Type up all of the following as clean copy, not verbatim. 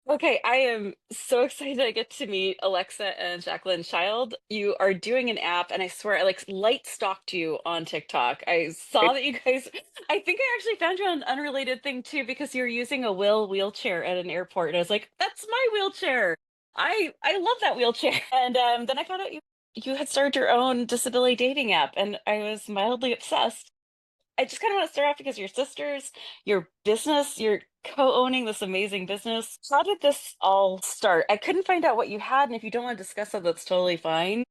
Okay, I am so excited I get to meet Alexa and Jacqueline Child. You are doing an app, and I swear I like light stalked you on TikTok. I saw that you guys, I think I actually found you on an unrelated thing too, because you're using a wheelchair at an airport. And I was like, that's my wheelchair. I love that wheelchair. And then I found out you had started your own disability dating app, and I was mildly obsessed. I just kind of want to start off because your sisters, your business, you're co-owning this amazing business. How did this all start? I couldn't find out what you had, and if you don't want to discuss it, that's totally fine.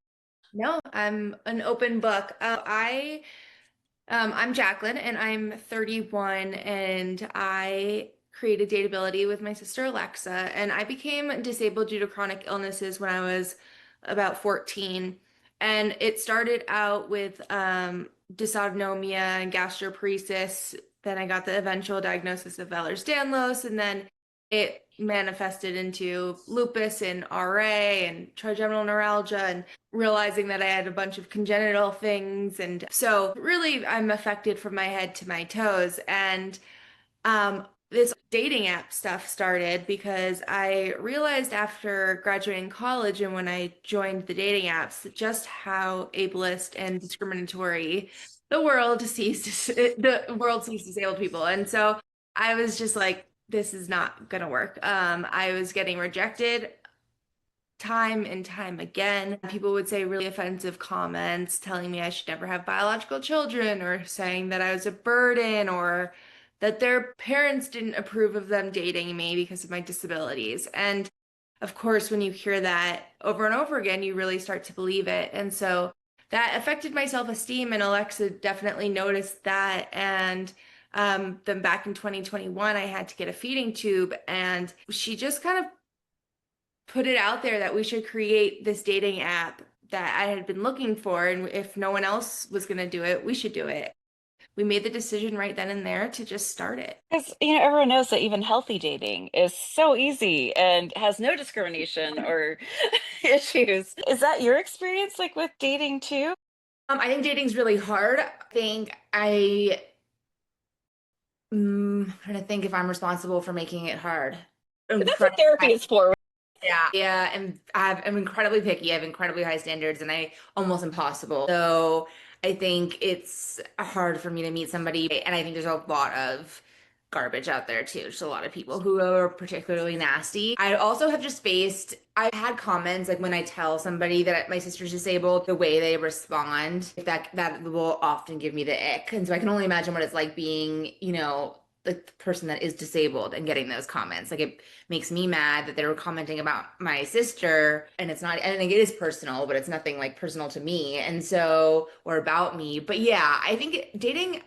No, I'm an open book. I'm Jacqueline and I'm 31 and I created Datability with my sister Alexa and I became disabled due to chronic illnesses when I was about 14. And it started out with dysautonomia and gastroparesis. Then I got the eventual diagnosis of Ehlers-Danlos, and then it manifested into lupus and RA and trigeminal neuralgia and realizing that I had a bunch of congenital things. And so really I'm affected from my head to my toes. And this dating app stuff started because I realized after graduating college and when I joined the dating apps just how ableist and discriminatory the world sees disabled people. And so I was just like, this is not gonna work. I was getting rejected time and time again. People would say really offensive comments telling me I should never have biological children or saying that I was a burden or that their parents didn't approve of them dating me because of my disabilities. And of course, when you hear that over and over again, you really start to believe it. And so that affected my self-esteem, and Alexa definitely noticed that. And then back in 2021, I had to get a feeding tube, and she just kind of put it out there that we should create this dating app that I had been looking for. And if no one else was going to do it, we should do it. We made the decision right then and there to just start it. Because everyone knows that even healthy dating is so easy and has no discrimination or issues. Is that your experience, like with dating too? I think dating's really hard. I think trying to think if I'm responsible for making it hard. That's what therapy is for. Yeah, yeah, and I'm incredibly picky. I have incredibly high standards, and I almost impossible. So I think it's hard for me to meet somebody, and I think there's a lot of garbage out there too. Just a lot of people who are particularly nasty. I also have just faced. I had comments like when I tell somebody that my sister's disabled, the way they respond, that will often give me the ick, and so I can only imagine what it's like being, the person that is disabled and getting those comments. Like it makes me mad that they were commenting about my sister, and it's not, I think it is personal, but it's nothing like personal to me. And so, or about me. But yeah, I think dating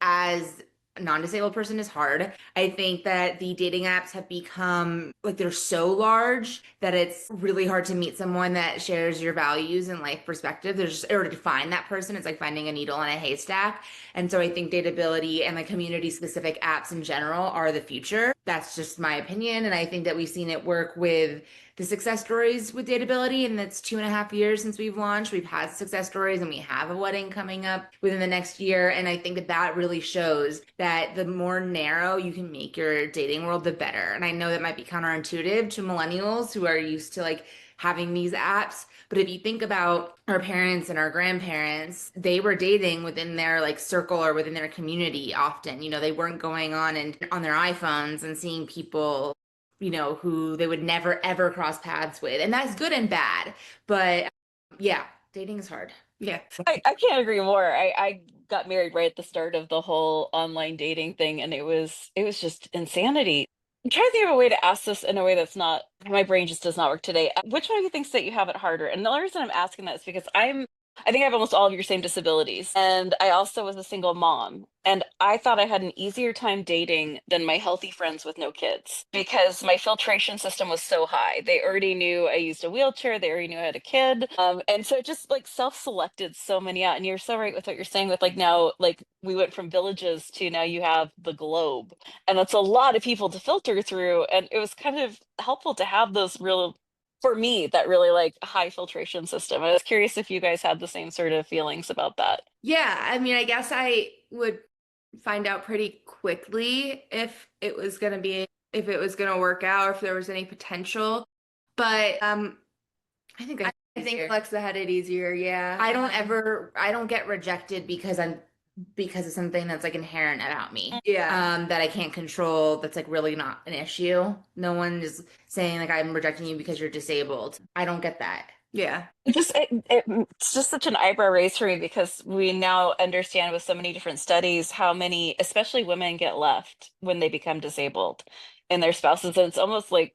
as a non-disabled person is hard. I think that the dating apps have become like they're so large that it's really hard to meet someone that shares your values and life perspective. There's or to find that person, it's like finding a needle in a haystack. And so I think Datability and like community specific apps in general are the future. That's just my opinion. And I think that we've seen it work with the success stories with Datability. And that's 2.5 years since we've launched. We've had success stories and we have a wedding coming up within the next year. And I think that that really shows that the more narrow you can make your dating world, the better. And I know that might be counterintuitive to millennials who are used to like having these apps. But if you think about our parents and our grandparents, they were dating within their like circle or within their community often. They weren't going on and on their iPhones and seeing people, who they would never ever cross paths with. And that's good and bad. But yeah, dating is hard. Yeah. I can't agree more. I got married right at the start of the whole online dating thing, and it was just insanity. I'm trying to think of a way to ask this in a way that's not, my brain just does not work today. Which one of you thinks that you have it harder? And the only reason I'm asking that is because I think I have almost all of your same disabilities. And I also was a single mom. And I thought I had an easier time dating than my healthy friends with no kids because my filtration system was so high. They already knew I used a wheelchair, they already knew I had a kid. And so it just like self-selected so many out. And you're so right with what you're saying with like now, like we went from villages to now you have the globe. And that's a lot of people to filter through. And it was kind of helpful to have those real, for me, that really like high filtration system. I was curious if you guys had the same sort of feelings about that. Yeah, I mean, I guess I would find out pretty quickly if it was going to be if it was going to work out or if there was any potential. But I think Alexa had it easier. Yeah. I don't get rejected because of something that's like inherent about me. Yeah. That I can't control, that's like really not an issue. No one is saying like I'm rejecting you because you're disabled. I don't get that. Yeah. It's just such an eyebrow raise for me because we now understand with so many different studies how many, especially women, get left when they become disabled and their spouses. And it's almost like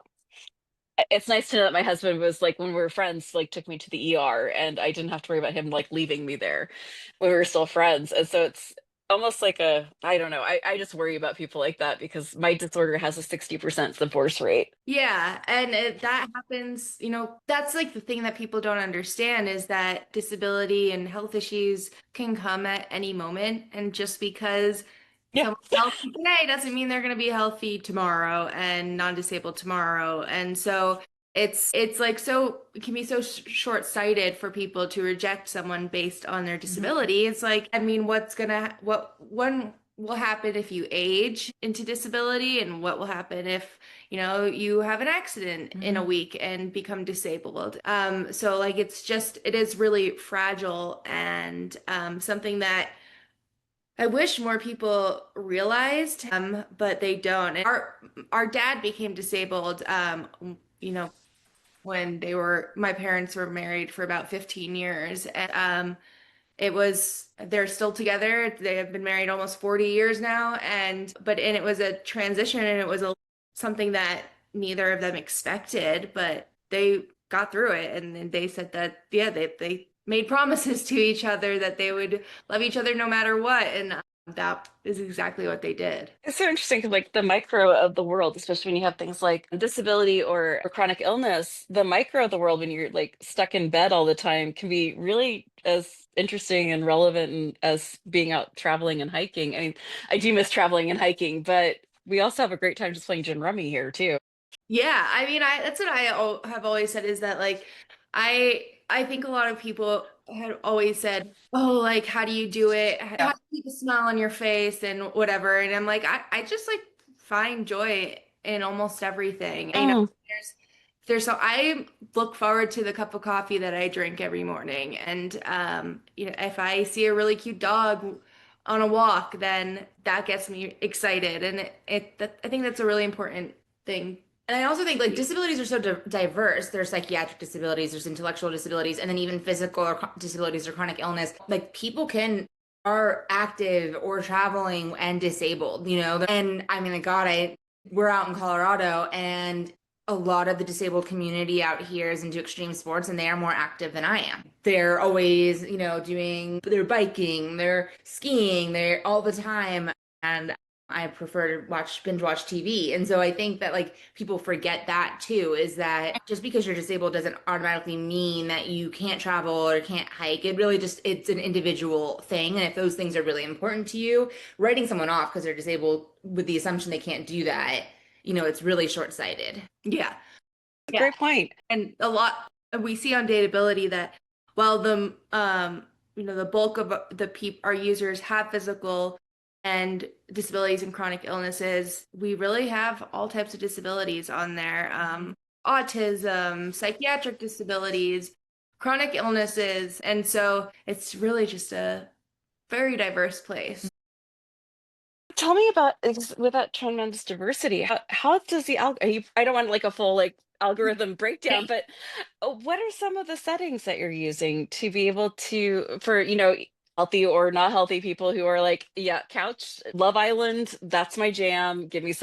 it's nice to know that my husband was like when we were friends, like took me to the ER and I didn't have to worry about him like leaving me there when we were still friends. And so it's almost like a, I don't know, I just worry about people like that because my disorder has a 60% divorce rate. Yeah, and that happens, that's like the thing that people don't understand is that disability and health issues can come at any moment. And just because Yeah. someone's healthy today doesn't mean they're going to be healthy tomorrow and non-disabled tomorrow. And so it's like it can be so short-sighted for people to reject someone based on their disability. It's like, I mean, what will happen if you age into disability, and what will happen if you have an accident in a week and become disabled. So like it is really fragile and something that I wish more people realized, but they don't. And our dad became disabled, when my parents were married for about 15 years. And they're still together. They have been married almost 40 years now. And it was a transition, and it was something that neither of them expected, but they got through it. And then they said that, yeah, they made promises to each other that they would love each other no matter what. And that is exactly what they did. It's so interesting because, like, the micro of the world, especially when you have things like disability or chronic illness, the micro of the world, when you're like stuck in bed all the time, can be really as interesting and relevant as being out traveling and hiking. I mean, I do miss traveling and hiking, but we also have a great time just playing gin rummy here too. Yeah, I mean, that's what have always said is that like I think a lot of people had always said, "Oh, like how do you do it? How Yeah. do you keep a smile on your face and whatever?" And I'm like, I just like find joy in almost everything. Mm. So I look forward to the cup of coffee that I drink every morning, and if I see a really cute dog on a walk, then that gets me excited, and I think that's a really important thing. And I also think like disabilities are so diverse. There's psychiatric disabilities, there's intellectual disabilities, and then even physical disabilities or chronic illness. Like people are active or traveling and disabled, And I mean, God, we're out in Colorado, and a lot of the disabled community out here is into extreme sports, and they are more active than I am. They're always, they're biking, they're skiing, they're all the time. And I prefer to binge watch TV. And so I think that like people forget that too, is that just because you're disabled doesn't automatically mean that you can't travel or can't hike. It's an individual thing. And if those things are really important to you, writing someone off because they're disabled with the assumption they can't do that, it's really short-sighted. Yeah. Yeah. Great point. And a lot we see on Datability that while the bulk of the our users have physical and disabilities and chronic illnesses, we really have all types of disabilities on there. Autism, psychiatric disabilities, chronic illnesses. And so it's really just a very diverse place. Tell me about with that tremendous diversity. How does the I don't want like a full like algorithm breakdown, but what are some of the settings that you're using to be able to for healthy or not healthy people who are like, yeah, couch, Love Island, that's my jam. Give me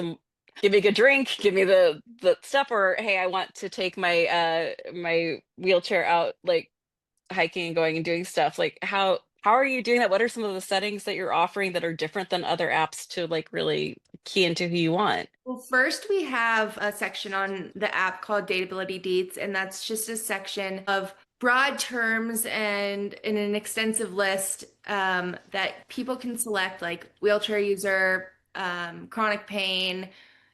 a good drink, give me the stuff, or hey, I want to take my wheelchair out like hiking and going and doing stuff. Like how are you doing that? What are some of the settings that you're offering that are different than other apps to like really key into who you want? Well, first we have a section on the app called Datability Deets, and that's just a section of broad terms and in an extensive list that people can select, like wheelchair user, chronic pain,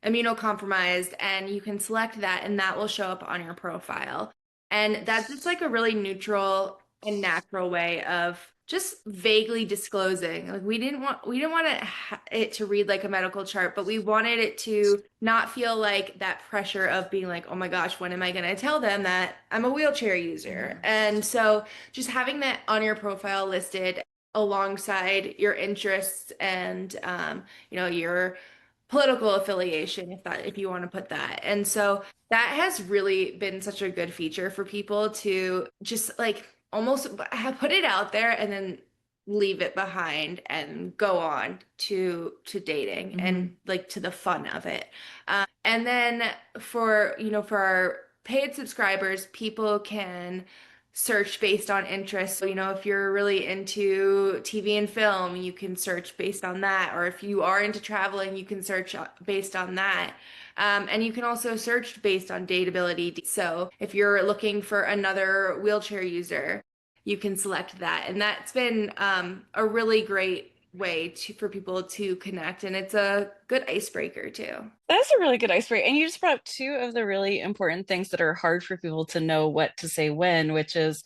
immunocompromised, and you can select that, and that will show up on your profile. And that's just like a really neutral and natural way of just vaguely disclosing. Like we didn't want it to read like a medical chart, but we wanted it to not feel like that pressure of being like, oh my gosh, when am I going to tell them that I'm a wheelchair user? And so just having that on your profile listed alongside your interests and your political affiliation, if you want to put that. And so that has really been such a good feature for people to just like almost put it out there and then leave it behind and go on to dating and like to the fun of it. And then for our paid subscribers, people can search based on interest. So, if you're really into TV and film, you can search based on that. Or if you are into traveling, you can search based on that. And you can also search based on Datability. So if you're looking for another wheelchair user, you can select that. And that's been a really great way for people to connect. And it's a good icebreaker too. That's a really good icebreaker. And you just brought up two of the really important things that are hard for people to know what to say when, which is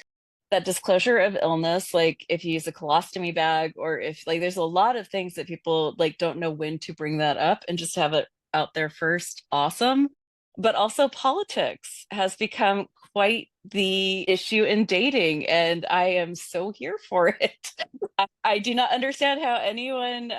that disclosure of illness, like if you use a colostomy bag, or if like there's a lot of things that people like don't know when to bring that up, and just to have it out there first, awesome. But also politics has become quite the issue in dating, and I am so here for it. I do not understand how anyone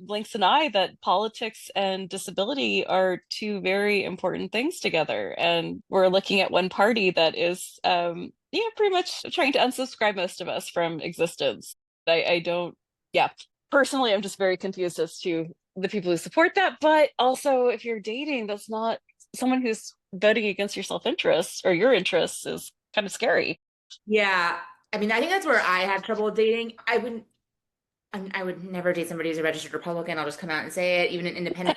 blinks an eye that politics and disability are two very important things together. And we're looking at one party that is, yeah, pretty much trying to unsubscribe most of us from existence. I don't, yeah, personally, I'm just very confused as to the people who support that. But also, if you're dating, that's not someone who's voting against your self-interest or your interests is kind of scary. Yeah. I mean, I think that's where I have trouble dating. I would never date somebody who's a registered Republican. I'll just come out and say it. Even an independent,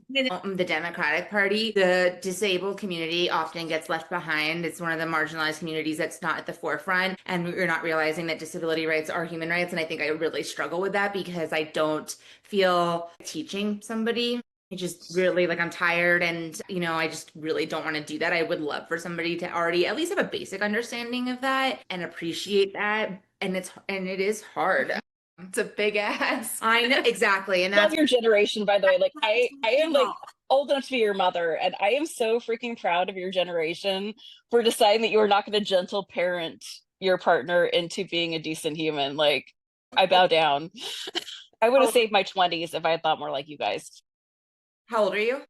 the Democratic Party, the disabled community often gets left behind. It's one of the marginalized communities that's not at the forefront. And we're not realizing that disability rights are human rights. And I think I really struggle with that because I don't feel teaching somebody. I just really like I'm tired and I just really don't want to do that. I would love for somebody to already at least have a basic understanding of that and appreciate that. And it is hard. It's a big ass. I know exactly, and Love that's your generation, by the way. Like I am like old enough to be your mother, and I am so freaking proud of your generation for deciding that you are not going to gentle parent your partner into being a decent human. Like I bow down. I would have saved my 20s if I had thought more like you guys. how old are you?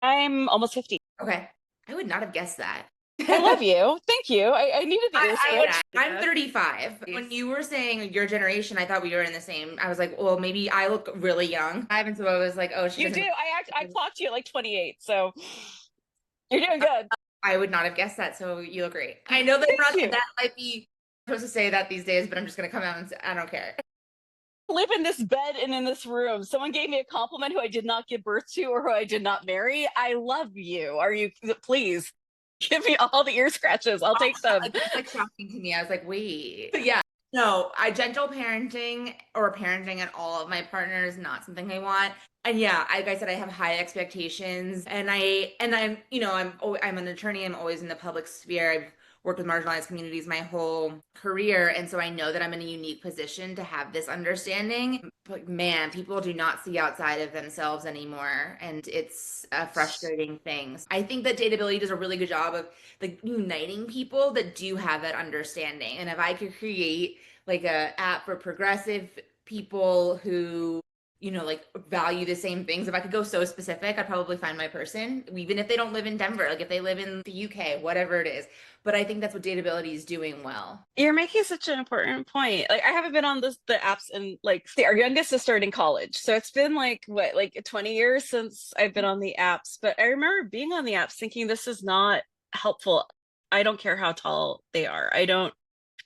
I'm almost 50. Okay, I would not have guessed that. I love you. Thank you. I needed the ear scratch. I'm 35. When you were saying your generation, I thought we were in the same. I was like, well, maybe I look really young. And so I was like, oh, she You do. doesn't. I clocked you at like 28, so you're doing good. I would not have guessed that. So you look great. I know that Thank you. that might be supposed to say that these days, but I'm just gonna come out and say I don't care. Live in this bed and in this room. Someone gave me a compliment who I did not give birth to or who I did not marry. I love you. Are you, please give me all the ear scratches. I'll take them. It's like shocking to me. I was like, wait. But yeah. No, I gentle parenting or parenting at all of my partners, not something I want. And yeah, like I said, I have high expectations I'm an attorney. I'm always in the public sphere. I've worked with marginalized communities my whole career. And so I know that I'm in a unique position to have this understanding. But man, people do not see outside of themselves anymore. And it's a frustrating thing. I think that Datability does a really good job of like uniting people that do have that understanding. And if I could create like a app for progressive people who like value the same things. If I could go so specific, I'd probably find my person, even if they don't live in Denver, like if they live in the UK, whatever it is. But I think that's what Datability is doing well. You're making such an important point. Like I haven't been on the apps and like our youngest is starting college. So it's been like what, like 20 years since I've been on the apps. But I remember being on the apps thinking this is not helpful. I don't care how tall they are. I don't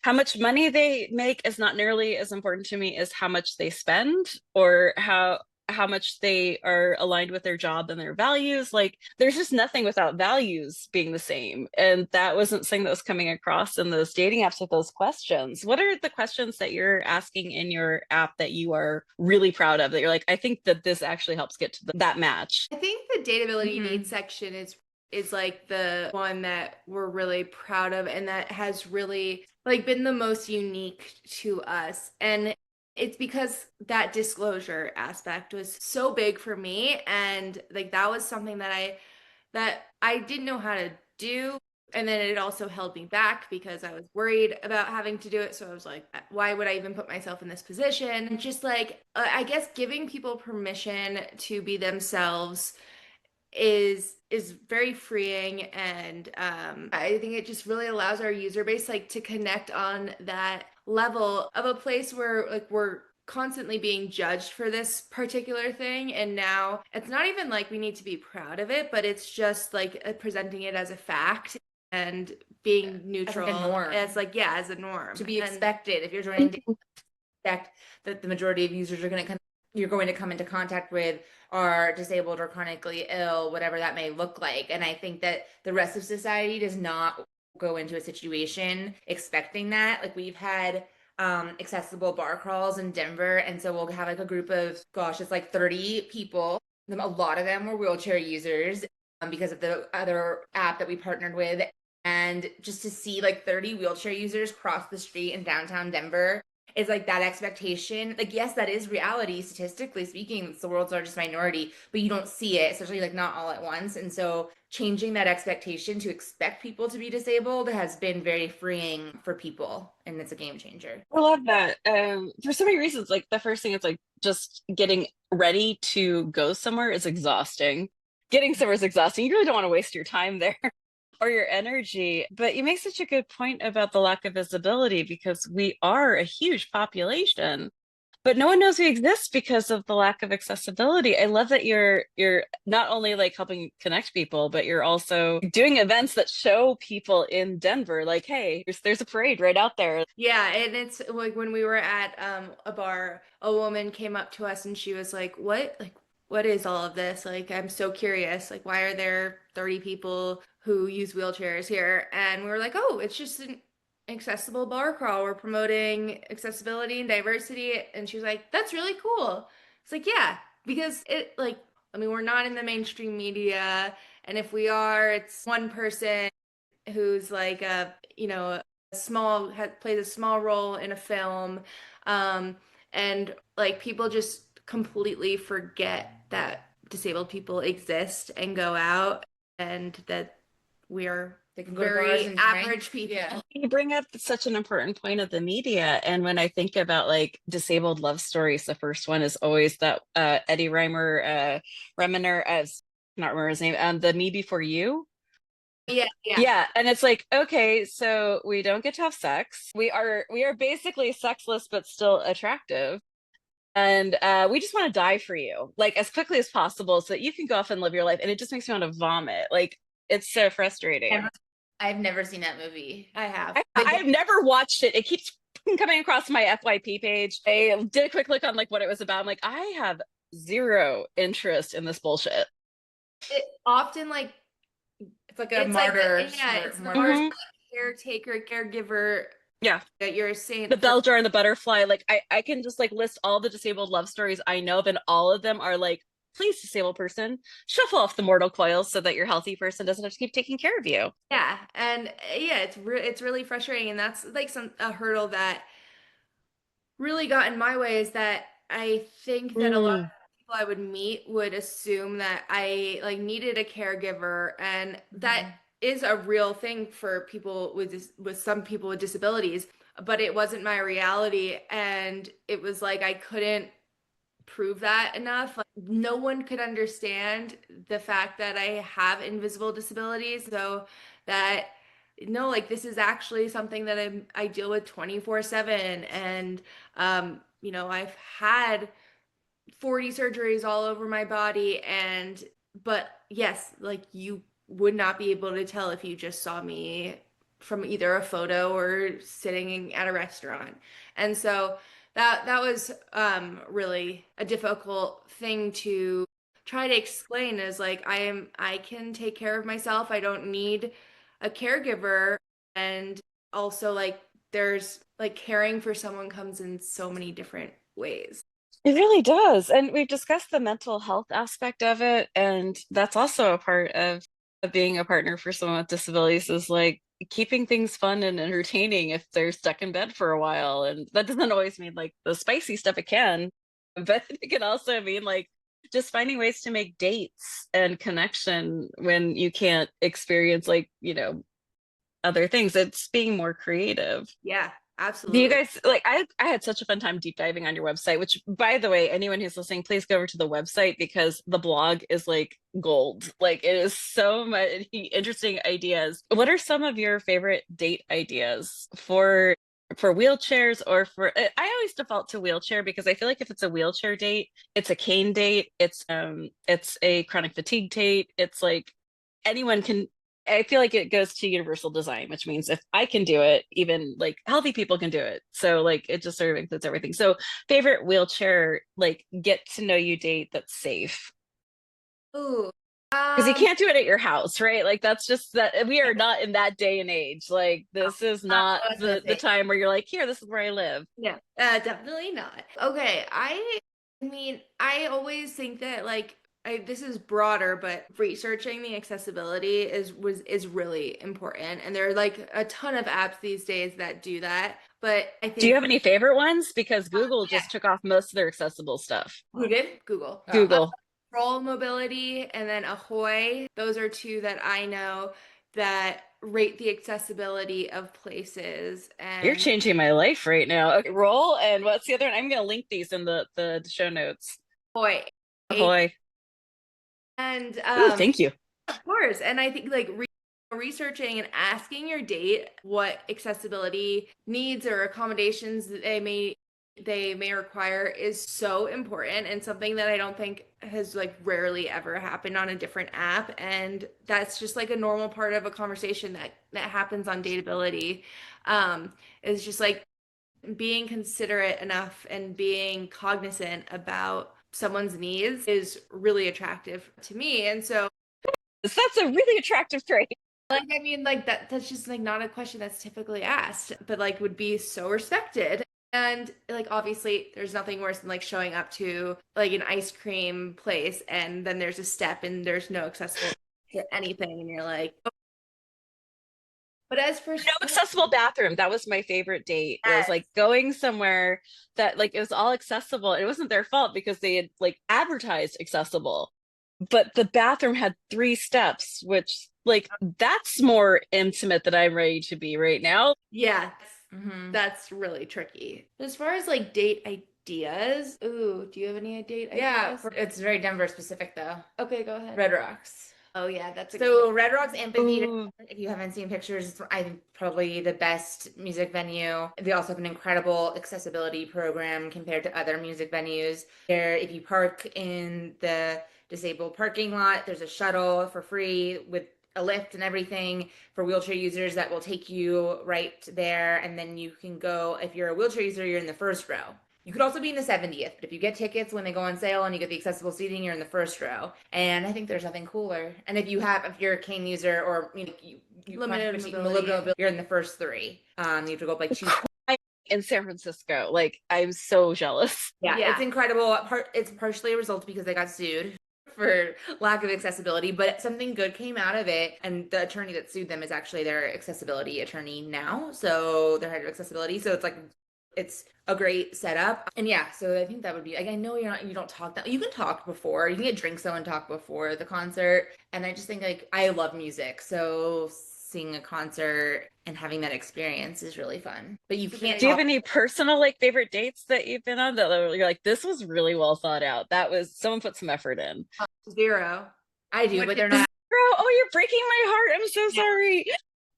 how much money they make is not nearly as important to me as how much they spend or how much they are aligned with their job and their values. Like there's just nothing without values being the same. And that wasn't something that was coming across in those dating apps with those questions. What are the questions that you're asking in your app that you are really proud of that you're like, I think that this actually helps get to that match? I think the Datability needs section is is like the one that we're really proud of and that has really like been the most unique to us. And it's because that disclosure aspect was so big for me, and like that was something that I didn't know how to do. And then it also held me back because I was worried about having to do it. So I was like, why would I even put myself in this position? And just like, I guess giving people permission to be themselves is very freeing, and I think it just really allows our user base like to connect on that level of a place where like we're constantly being judged for this particular thing, and now it's not even like we need to be proud of it, but it's just like presenting it as a fact and being neutral as like a norm, as like yeah, as a norm to be expected. If you're joining, expect that the majority of users are going to come, you're going to come into contact with are disabled or chronically ill, whatever that may look like. And I think that the rest of society does not go into a situation expecting that. Like we've had accessible bar crawls in Denver, and so we'll have like a group of, gosh, it's like 30 people. A lot of them were wheelchair users because of the other app that we partnered with. And just to see like 30 wheelchair users cross the street in downtown Denver is like that expectation. Like, yes, that is reality. Statistically speaking, it's the world's largest minority, but you don't see it, especially like not all at once. And so changing that expectation to expect people to be disabled has been very freeing for people. And it's a game changer. I love that. For so many reasons, like the first thing is like just getting ready to go somewhere is exhausting. Getting somewhere is exhausting. You really don't want to waste your time there or your energy. But you make such a good point about the lack of visibility because we are a huge population, but no one knows we exist because of the lack of accessibility. I love that you're not only like helping connect people, but you're also doing events that show people in Denver, like, hey, there's a parade right out there. Yeah, and it's like when we were at a bar, a woman came up to us and she was like, "What? Like what is all of this? Like I'm so curious. Like why are there 30 people who use wheelchairs here?" And we were like, "Oh, it's just an accessible bar crawl. We're promoting accessibility and diversity." And she was like, "That's really cool." It's like, "Yeah, because it like I mean, we're not in the mainstream media, and if we are, it's one person who's like a small plays a small role in a film, um and like people just completely forget that disabled people exist and go out, and that we are They can go to bars very and average drink. people. Yeah. You bring up such an important point of the media. And when I think about like disabled love stories, the first one is always that Eddie Reminer, as not remember his name, the Me Before You. Yeah, yeah. Yeah, and it's like, okay, so we don't get to have sex. We are basically sexless but still attractive. And we just want to die for you, like as quickly as possible so that you can go off and live your life. And it just makes me want to vomit. Like it's so frustrating. I've never seen that movie. I have. I've never watched it. It keeps coming across my FYP page. I did a quick look on like what it was about. I'm like, I have zero interest in this bullshit. It often like It's like a it's like martyr. yeah, it's the martyr Mhm. caretaker caregiver Yeah. that you're saying The for. bell jar and the butterfly. Like I can just like list all the disabled love stories I know of, and all of them are like, please, disabled person, shuffle off the mortal coils so that your healthy person doesn't have to keep taking care of you. Yeah, and yeah, it's really frustrating, and that's like a hurdle that really got in my way is that I think that a lot Mm. of people I would meet would assume that I like needed a caregiver, and that is a real thing for people with with some people with disabilities, but it wasn't my reality, and it was like I couldn't prove that enough. Like, no one could understand the fact that I have invisible disabilities, so that no, like this is actually something that I deal with 24/7, and I've had 40 surgeries all over my body, and but yes, like you would not be able to tell if you just saw me from either a photo or sitting at a restaurant. And so that was really a difficult thing to try to explain, is like I can take care of myself. I don't need a caregiver. And also like there's like caring for someone comes in so many different ways. It really does. And we've discussed the mental health aspect of it, and that's also a part of being a partner for someone with disabilities is like keeping things fun and entertaining if they're stuck in bed for a while. And that doesn't always mean like the spicy stuff, it can, but it can also mean like just finding ways to make dates and connection when you can't experience like, other things. It's being more creative. Yeah, Do you absolutely. guys like I had such a fun time deep diving on your website, which by the way, anyone who's listening, please go over to the website because the blog is like gold. Like it is so many interesting ideas. What are some of your favorite date ideas for wheelchairs or for I always default to wheelchair because I feel like if it's a wheelchair date, it's a cane date, it's a chronic fatigue date, it's like anyone can I feel like it goes to universal design, which means if I can do it, even like healthy people can do it. So like it just sort of includes everything. So favorite wheelchair, like get to know you date that's safe. Ooh. Because you Um, can't do it at your house, right? Like that's just that we are not in that day and age. Like this is not I was gonna the say, time where you're like, here, this is where I live. yeah, definitely not. Okay, I mean, I always think that like this is broader, but researching the accessibility is really important, and there are like a ton of apps these days that do that. But I Do you think have any favorite ones? Because Google yeah, just took off most of their accessible stuff. who did? Google. Oh. Google. Roll Mobility and then Ahoy. Those are two that I know that rate the accessibility of places You're and changing my life right now. Okay, roll and what's the other one? I'm gonna link these in the show notes. Ahoy. Ahoy. And Ooh, thank you. of course, and I think like researching and asking your date what accessibility needs or accommodations that they may require is so important and something that I don't think has like rarely ever happened on a different app, and that's just like a normal part of a conversation that happens on Datability. Is just like being considerate enough and being cognizant about someone's needs is really attractive to me. And so That's a really attractive trait. like I mean like that's just like not a question that's typically asked, but like would be so respected. And like obviously there's nothing worse than like showing up to like an ice cream place and then there's a step and there's no accessible to anything and you're like, "Oh." But as for No accessible bathroom. That was my favorite date. Was like going somewhere that like it was all accessible. It wasn't their fault because they had like advertised accessible. But the bathroom had 3 steps, which like that's more intimate than I'm ready to be right now. yeah, that's really tricky. As far as like date ideas, ooh, do you have any date Yeah, ideas? it's very Denver specific though. Okay, go ahead. Red Rocks. Oh yeah, that's a So Red Rocks Amphitheater, Ooh, if you haven't seen pictures, it's I think probably the best music venue. They also have an incredible accessibility program compared to other music venues. There, if you park in the disabled parking lot, there's a shuttle for free with a lift and everything for wheelchair users that will take you right there. And then you can go, if you're a wheelchair user, you're in the first row. You could also be in the 70th, but if you get tickets when they go on sale and you get the accessible seating, you're in the first row. And I think there's nothing cooler. And if you're a cane user or you Limited limited mobility. you're in the first three. You have to go up like two. in San Francisco. Like I'm so jealous. Yeah, Yeah. it's incredible. It's partially a result because they got sued for lack of accessibility, but something good came out of it. And the attorney that sued them is actually their accessibility attorney now. So they're head of accessibility. So it's like it's a great setup. And yeah, so I think that would be like I know you don't talk that you can talk before. You can get drinks though and talk before the concert. And I just think like I love music. So seeing a concert and having that experience is really fun. But you can't Do you have talk. any personal like favorite dates that you've been on that you're like, this was really well thought out? That was someone put some effort in. Zero. I do, What but did- they're not. Bro, oh, you're breaking my heart. I'm so Yeah. sorry.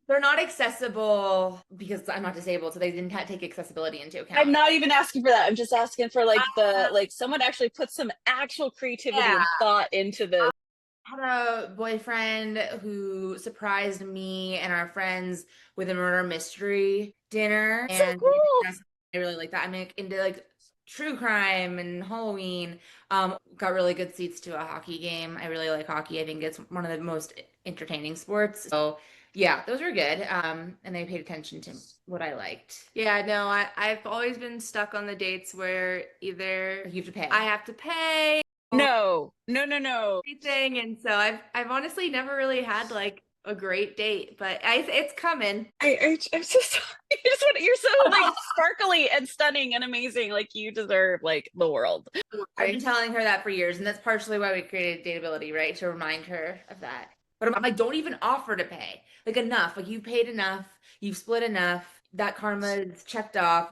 They're not accessible because I'm not disabled, so they didn't take accessibility into I'm account. not even asking for that. I'm just asking for like the Uh, like someone actually put some actual creativity yeah. and thought into this. Had a boyfriend who surprised me and our friends with a murder mystery dinner, So and cool. I really like that. I'm like, into like true crime and Halloween. Got really good seats to a hockey game. I really like hockey. I think it's one of the most entertaining sports. So yeah, those were good. And they paid attention to what I liked. Yeah, no, I've always been stuck on the dates where either You have to pay. I have to pay No, no, no, no. everything. And so I've honestly never really had like a great date, but it's coming. I'm so sorry. You're so like sparkly and stunning and amazing. Like you deserve like the world. I've been telling her that for years, and that's partially why we created Datability, right? To remind her of that. But I'm like, don't even offer to pay. Like enough. Like you paid enough, you've split enough, that karma is checked off.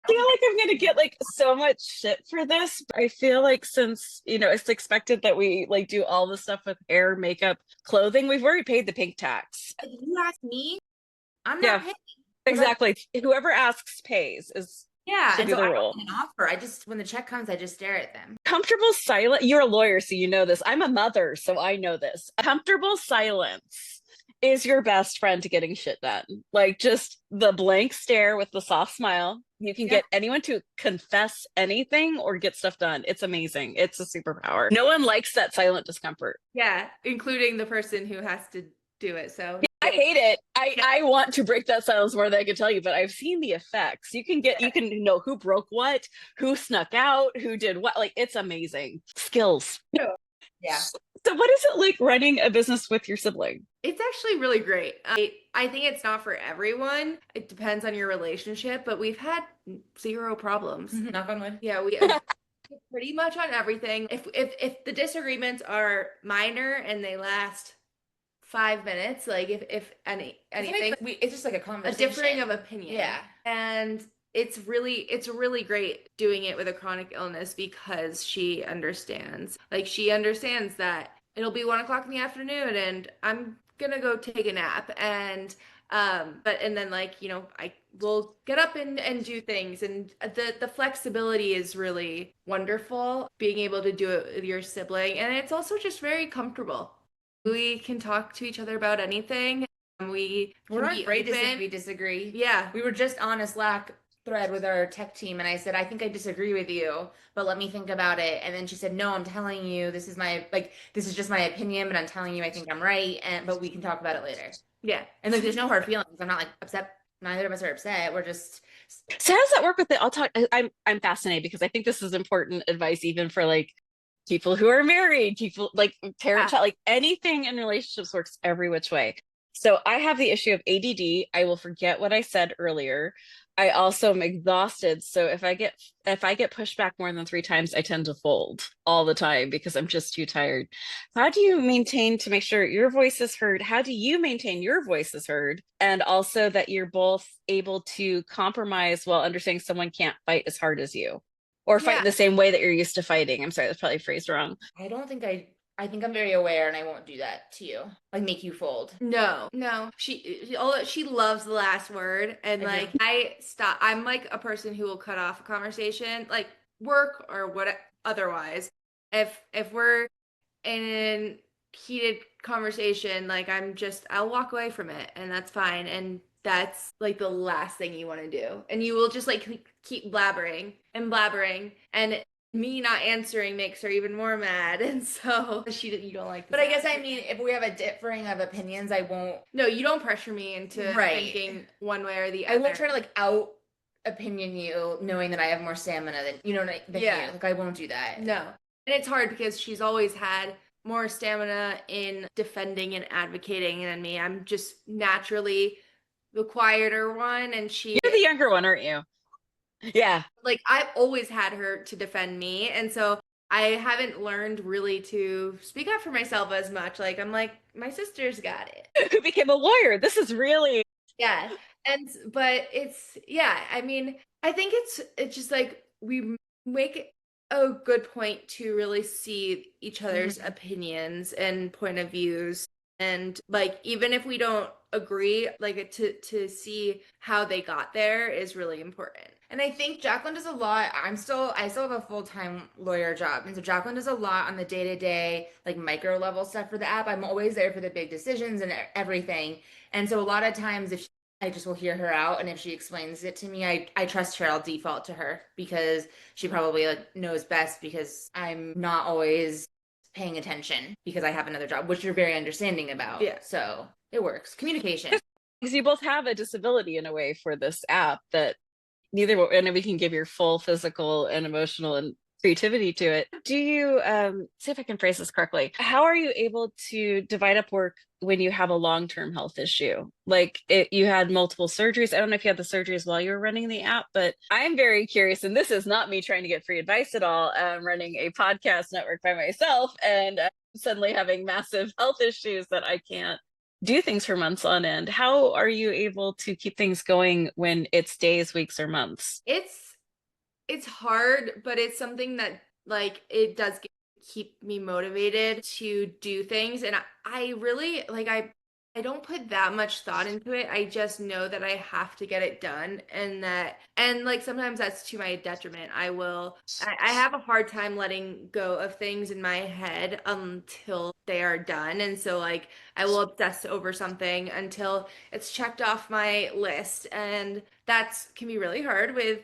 I feel like I'm gonna get like so much shit for this. I feel like since it's expected that we like do all the stuff with hair, makeup, clothing, we've already paid the pink tax. If you ask me, I'm not Yeah, paying. exactly. Whoever asks pays is Yeah, should and be so the I don't rule. even offer. I just when the check comes, I just stare at them. Comfortable silence. You're a lawyer, so you know this. I'm a mother, so I know this. Comfortable silence is your best friend to getting shit done. Like just the blank stare with the soft smile. You can Yeah. get anyone to confess anything or get stuff done. It's amazing. It's a superpower. No one likes that silent discomfort. Yeah, including the person who has to do it. So I hate it. I want to break that silence more than I can tell you, but I've seen the effects. You can know who broke what, who snuck out, who did what. Like it's amazing. Skills. yeah. So what is it like running a business with your sibling? It's actually really great. I think it's not for everyone. It depends on your relationship, but we've had zero problems. Knock on wood. Yeah, we pretty much on everything. If the disagreements are minor and they last 5 minutes, like if anything, it's just like a conversation, a differing of opinion. Yeah, and it's really great doing it with a chronic illness because she understands. Like she understands that it'll be 1 o'clock in the afternoon and I'm gonna go take a nap and then like I will get up and do things and the flexibility is really wonderful being able to do it with your sibling and it's also just very comfortable. We can talk to each other about anything. We're not afraid to say we disagree. Yeah. We were just on a Slack thread with our tech team and I said, I think I disagree with you, but let me think about it. And then she said, no, I'm telling you, this is just my opinion, but I'm telling you I think I'm right, but we can talk about it later. Yeah. And like there's no hard feelings. I'm not like upset. Neither of us are upset. We're just So how does that work with it? I'll talk. I'm fascinated because I think this is important advice even for like people who are married, people like parent child, like anything in relationships works every which way. So I have the issue of ADD. I will forget what I said earlier. I also am exhausted. So if I get pushed back more than 3 times, I tend to fold all the time because I'm just too tired. How do you maintain to make sure your voice is heard? How do you maintain your voice is heard? And also that you're both able to compromise while understanding someone can't fight as hard as you or fight in the same way that you're used to fighting. I'm sorry, that's probably phrased wrong. I don't think I think I'm very aware and I won't do that to you. Like make you fold. No, no. She loves the last word and like I stop. I'm like a person who will cut off a conversation, like work or what otherwise. If we're in a heated conversation, like I'll walk away from it and that's fine. And that's like the last thing you want to do. And you will just like keep blabbering and blabbering and me not answering makes her even more mad. And so you don't like this. But I guess I mean if we have a differing of opinions, I won't. No, you don't pressure me into thinking one way or the other. I won't try to like out opinion you knowing that I have more stamina than you. Like I won't do that. No. And it's hard because she's always had more stamina in defending and advocating than me. I'm just naturally the quieter one and You're the younger one, aren't you? Yeah. Like I've always had her to defend me and so I haven't learned really to speak up for myself as much. Like I'm like my sister's got it. Who became a lawyer? This is really Yeah. But I mean, I think it's just like we make a good point to really see each other's opinions and point of views and like even if we don't agree, like to see how they got there is really important. And I think Jacqueline does a lot. I still have a full-time lawyer job. And so Jacqueline does a lot on the day-to-day, like micro level stuff for the app. I'm always there for the big decisions and everything. And so a lot of times I just will hear her out. And if she explains it to me, I trust her. I'll default to her because she probably like knows best because I'm not always paying attention because I have another job, which you're very understanding about. Yeah. So it works. Communication. because you both have a disability in a way for this app that and we can give your full physical and emotional and creativity to it. Do you see if I can phrase this correctly? How are you able to divide up work when you have a long-term health issue? Like you had multiple surgeries. I don't know if you had the surgeries while you were running the app, but I'm very curious, and this is not me trying to get free advice at all. I'm running a podcast network by myself and suddenly having massive health issues that I can't do things for months on end. How are you able to keep things going when it's days, weeks, or months? It's hard, but it's something that like it does keep me motivated to do things. And I really like I don't put that much thought into it. I just know that I have to get it done, and like sometimes that's to my detriment. I have a hard time letting go of things in my head until they are done. And so like I will obsess over something until it's checked off my list. And that's can be really hard with,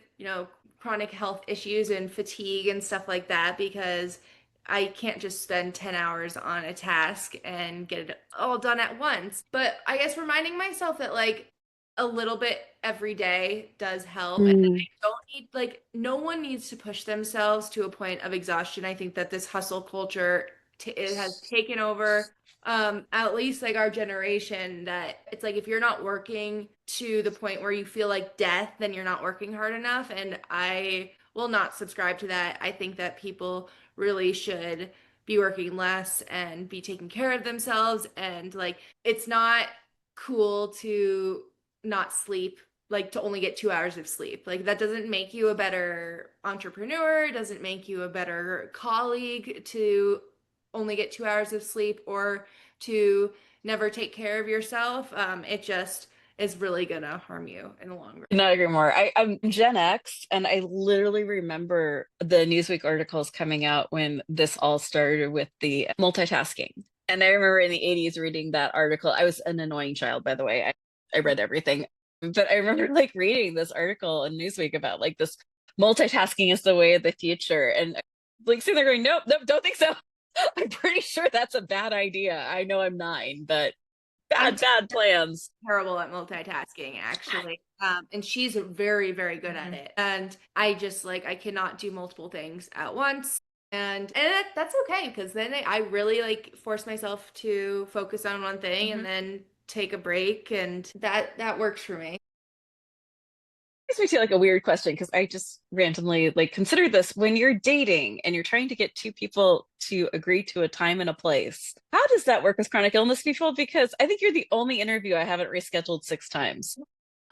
chronic health issues and fatigue and stuff like that, because I can't just spend 10 hours on a task and get it all done at once. But I guess reminding myself that like a little bit every day does help, and that Mm. I don't need like no one needs to push themselves to a point of exhaustion. I think that this hustle culture it has taken over at least like our generation, that it's like if you're not working to the point where you feel like death, then you're not working hard enough. And I will not subscribe to that. I think that people really should be working less and be taking care of themselves. And like it's not cool to not sleep, like to only get 2 hours of sleep. Like that doesn't make you a better entrepreneur, it doesn't make you a better colleague to only get 2 hours of sleep, or to never take care of yourself. It just is really gonna harm you in the long run. Not agree more. I'm Gen X, and I literally remember the Newsweek articles coming out when this all started with the multitasking. And I remember in the 80s reading that article. I was an annoying child, by the way. I read everything. But I remember like reading this article in Newsweek about like this multitasking is the way of the future. And like sitting there going, nope, nope, don't think so. I'm pretty sure that's a bad idea. I know I'm 9, but I'm bad plans. terrible at multitasking, actually. And she's very, very good at it. And I just like I cannot do multiple things at once. That's okay, because then I really like force myself to focus on one thing and then take a break, and that works for me. Makes me feel like a weird question because I just randomly like consider this when you're dating and you're trying to get two people to agree to a time and a place. How does that work with chronic illness people? Because I think you're the only interview I haven't rescheduled 6 times.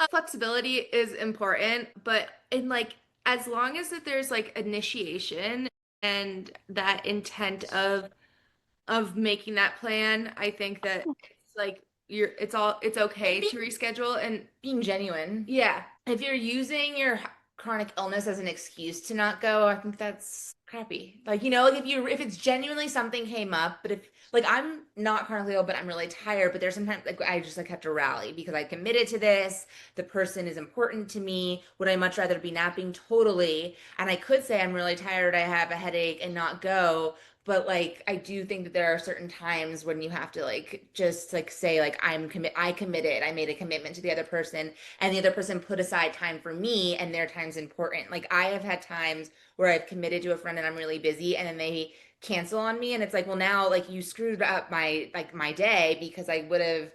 Flexibility is important, but in like as long as that there's like initiation and that intent of making that plan, I think that it's like it's okay to reschedule and being genuine. Yeah. If you're using your chronic illness as an excuse to not go, I think that's crappy. Like, like if it's genuinely something came up, but if like I'm not chronically ill, but I'm really tired, but there's sometimes like I just like have to rally because I committed to this. The person is important to me. Would I much rather be napping? Totally. And I could say I'm really tired, I have a headache and not go. But like I do think that there are certain times when you have to like just like say like I committed, I made a commitment to the other person, and the other person put aside time for me, and their time's important. Like I have had times where I've committed to a friend and I'm really busy, and then they cancel on me, and it's like, well, now like you screwed up my day, because I would have,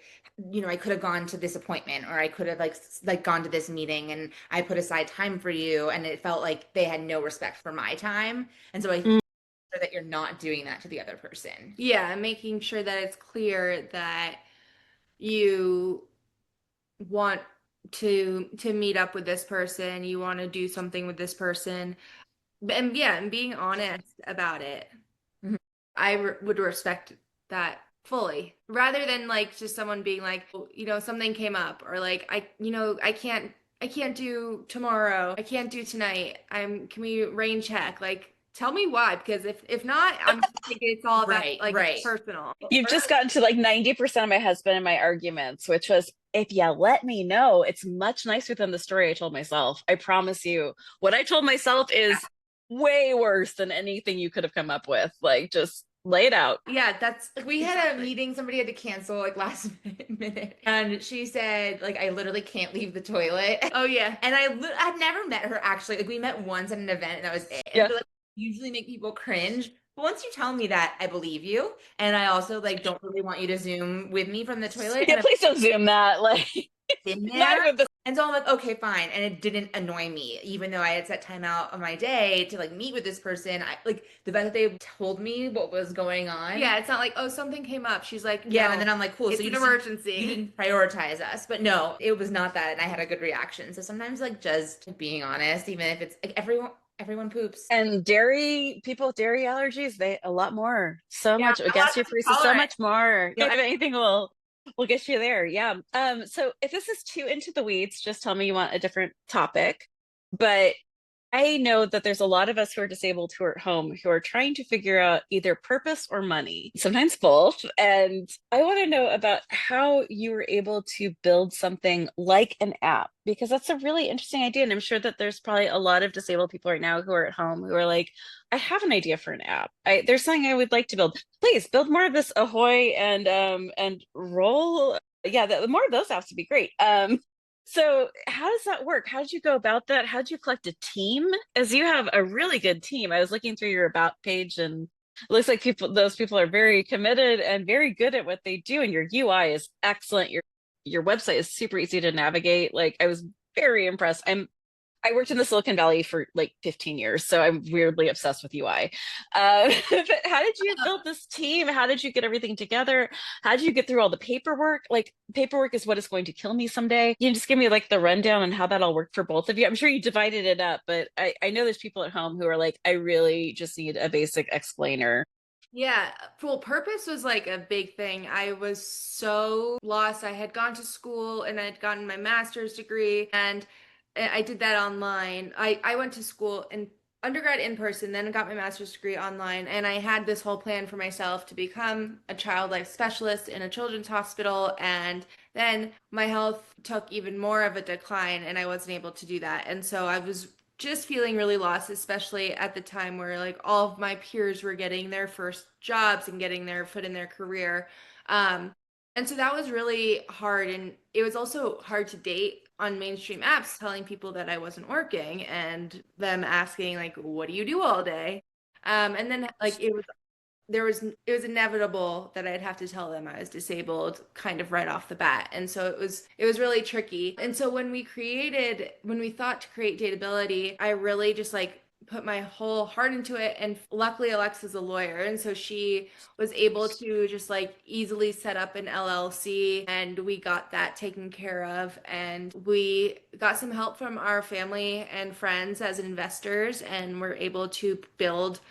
I could have gone to this appointment, or I could have like gone to this meeting, and I put aside time for you, and it felt like they had no respect for my time. And so I Mm. sure that you're not doing that to the other person. Yeah, making sure that it's clear that you want to meet up with this person, you want to do something with this person, and yeah, and being honest about it. Mhm. Would respect that fully, rather than like just someone being like, "Oh, something came up," or like I can't do tomorrow, I can't do tonight, can we rain check? Like tell me why, because if not, I'm thinking it's all about like Right. personal. You've just gotten to like 90% of my husband and my arguments, which was if you let me know, it's much nicer than the story I told myself. I promise you. What I told myself is way worse than anything you could have come up with. Like just lay it out. Yeah, that's like we had a meeting somebody had to cancel like last minute, and she said like I literally can't leave the toilet. Oh yeah. And I've never met her actually. Like we met once at an event and that was it. And Yeah. like usually make people cringe. But once you tell me that, I believe you. And I also like don't really want you to Zoom with me from the toilet. Yeah, And please don't zoom that. Like, in not there. even the. And so I'm like, okay, fine. And it didn't annoy me, even though I had set time out of my day to like meet with this person. I like the fact that they told me what was going on. Yeah, it's not like, oh, something came up. She's like, Yeah, no, and then I'm like, cool. it's So an you emergency. didn't prioritize us, but no, it was not that, and I had a good reaction. So sometimes, like, just being honest, even if it's like everyone poops. And dairy people with dairy allergies, they a lot more, so Yeah, much a lot against of your freezes, so tolerant. much more. You know, if anything will get you there. Yeah. So if this is too into the weeds, just tell me you want a different topic. But I know that there's a lot of us who are disabled who are at home who are trying to figure out either purpose or money, sometimes both. And I want to know about how you were able to build something like an app, because that's a really interesting idea. And I'm sure that there's probably a lot of disabled people right now who are at home who are like, I have an idea for an app. There's something I would like to build. Please build more of this Ahoy and roll. Yeah, the more of those apps would be great. So how does that work? How did you go about that? How did you collect a team? As you have a really good team. I was looking through your about page and it looks like those people are very committed and very good at what they do. And your UI is excellent. Your website is super easy to navigate. Like I was very impressed. I worked in the Silicon Valley for like 15 years, so I'm weirdly obsessed with UI. But how did you build this team? How did you get everything together? How did you get through all the paperwork? Like, paperwork is what is going to kill me someday. You can just give me like the rundown on how that all worked for both of you. I'm sure you divided it up, but I know there's people at home who are like, I really just need a basic explainer. Yeah, well, purpose was like a big thing. I was so lost. I had gone to school and I'd gotten my master's degree, and I did that online. I went to school in undergrad in person, then got my master's degree online, and I had this whole plan for myself to become a child life specialist in a children's hospital. And then my health took even more of a decline, and I wasn't able to do that. And so I was just feeling really lost, especially at the time where like all of my peers were getting their first jobs and getting their foot in their career. Um, and so that was really hard. And it was also hard to date on mainstream apps, telling people that I wasn't working and them asking, like, what do you do all day? And then like it was inevitable that I'd have to tell them I was disabled kind of right off the bat. And so it was really tricky. And so when we thought to create Datability, I really just like put my whole heart into it. And luckily Alexa's a lawyer, and so she was able to just like easily set up an LLC, and we got that taken care of. And we got some help from our family and friends as investors, and we're able to build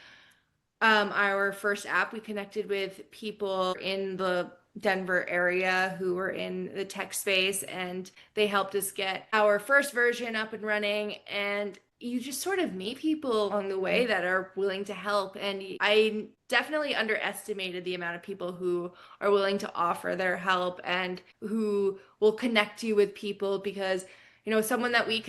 our first app. We connected with people in the Denver area who were in the tech space, and they helped us get our first version up and running. And you just sort of meet people along the way that are willing to help. And I definitely underestimated the amount of people who are willing to offer their help and who will connect you with people, because someone that we